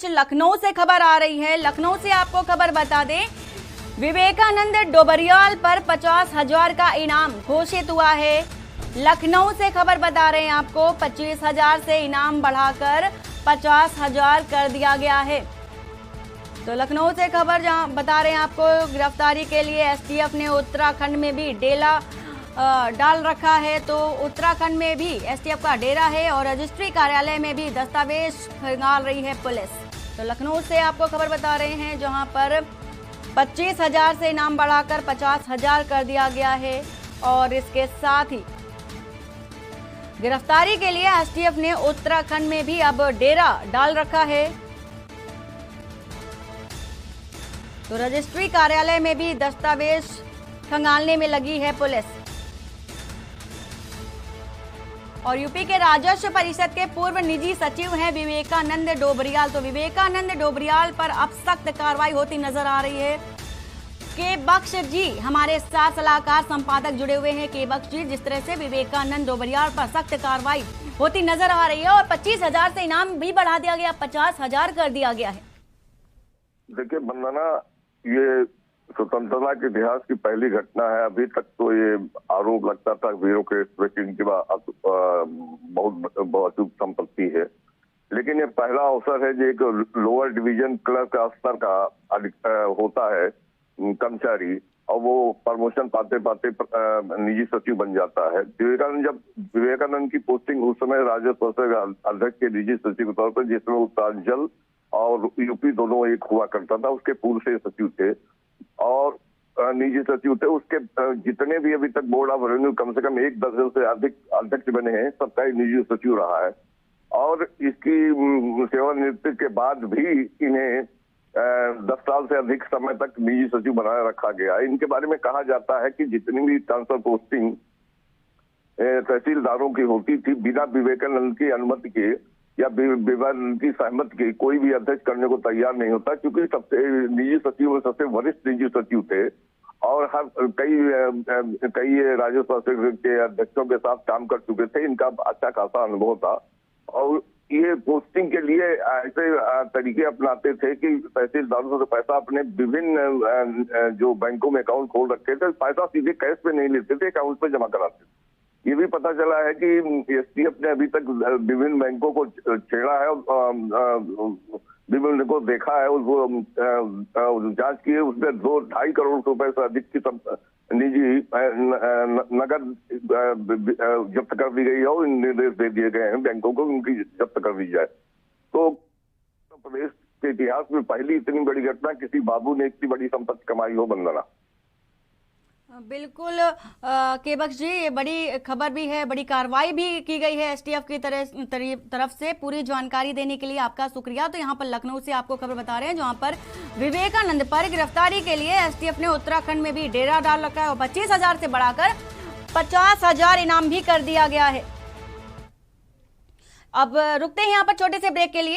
बीच लखनऊ से खबर आ रही है। लखनऊ से आपको खबर बता दें, विवेकानंद डोबरियाल पर 50,000 का इनाम घोषित हुआ है। लखनऊ से खबर बता रहे हैं आपको, 25,000 से इनाम बढ़ाकर 50,000 कर दिया गया है। तो लखनऊ से खबर जहां बता रहे हैं आपको, गिरफ्तारी के लिए एसटीएफ ने उत्तराखंड में भी डेरा डाल रखा है। तो उत्तराखंड में भी एसटीएफ का डेरा है और रजिस्ट्री कार्यालय में भी दस्तावेज खंगाल रही है पुलिस। तो लखनऊ से आपको खबर बता रहे हैं, जहां पर 25,000 से इनाम बढ़ाकर 50,000 कर दिया गया है। और इसके साथ ही गिरफ्तारी के लिए एसटीएफ ने उत्तराखंड में भी अब डेरा डाल रखा है। तो रजिस्ट्री कार्यालय में भी दस्तावेज खंगालने में लगी है पुलिस। और यूपी के राजस्व परिषद के पूर्व निजी सचिव हैं विवेकानंद डोबरियाल। तो विवेकानंद डोबरियाल पर अब सख्त कार्रवाई होती नजर आ रही है। के बख्श जी हमारे साथ सलाहकार संपादक जुड़े हुए हैं। के बख्श जी, जिस तरह से विवेकानंद डोबरियाल पर सख्त कार्रवाई होती नजर आ रही है और 25,000 से इनाम भी बढ़ा दिया गया, 50,000 कर दिया गया है। देखिए वंदना, ये स्वतंत्रता के इतिहास की पहली घटना है। अभी तक तो ये आरोप लगता था ब्यूरोक्रेट की बहुत संपत्ति है, लेकिन ये पहला अवसर है जो एक लोअर डिवीजन क्लर्क का स्तर का होता है कर्मचारी, और वो प्रमोशन पाते पाते निजी सचिव बन जाता है। विवेकानंद की पोस्टिंग उस समय राजस्व परिषद अध्यक्ष के निजी सचिव के तौर पर, जिसमें उत्तरांचल और यूपी दोनों एक हुआ करता था, उसके पूर्व से सचिव थे और निजी सचिव थे। उसके जितने भी अभी तक बोर्ड ऑफ रेवेन्यू कम से कम 1 दर्जन से अधिक अध्यक्ष बने हैं, सबका निजी सचिव रहा है। और इसकी सेवानिवृत्ति के बाद भी इन्हें 10 साल से अधिक समय तक निजी सचिव बनाए रखा गया। इनके बारे में कहा जाता है कि जितनी भी ट्रांसफर पोस्टिंग तहसीलदारों की होती थी, बिना विवेकानंद की अनुमति के या विवेकानंद की सहमति के कोई भी अध्यक्ष करने को तैयार नहीं होता, क्योंकि सबसे निजी सचिव में सबसे वरिष्ठ निजी सचिव थे और हर कई राजस्व परिषद के अध्यक्षों के साथ काम कर चुके थे। इनका अच्छा खासा अनुभव था और ये पोस्टिंग के लिए ऐसे तरीके अपनाते थे कि तहसीलदारों से पैसा अपने विभिन्न जो बैंकों में अकाउंट खोल रखे थे, पैसा सीधे कैश पे नहीं लेते थे, अकाउंट पे जमा कराते थे। ये भी पता चला है कि एसटीएफ ने अभी तक विभिन्न बैंकों को छेड़ा है और विभिन्न को देखा है, उसको जांच की है। उसमें 2-2.5 करोड़ रुपए से अधिक की निजी नगद जब्त कर दी गई है और निर्देश दे दिए गए हैं बैंकों को उनकी जब्त कर दी जाए। तो प्रदेश के इतिहास में पहली इतनी बड़ी घटना, किसी बाबू ने इतनी बड़ी संपत्ति कमाई हो। वंदना, बिल्कुल के बख्श जी, ये बड़ी खबर भी है, बड़ी कार्रवाई भी की गई है एसटीएफ की तरफ से। पूरी जानकारी देने के लिए आपका शुक्रिया। तो यहाँ पर लखनऊ से आपको खबर बता रहे हैं, जहाँ पर विवेकानंद पर गिरफ्तारी के लिए एसटीएफ ने उत्तराखंड में भी डेरा डाल रखा है और 25,000 से बढ़ाकर 50,000 इनाम भी कर दिया गया है। अब रुकते हैं यहाँ पर छोटे से ब्रेक के लिए।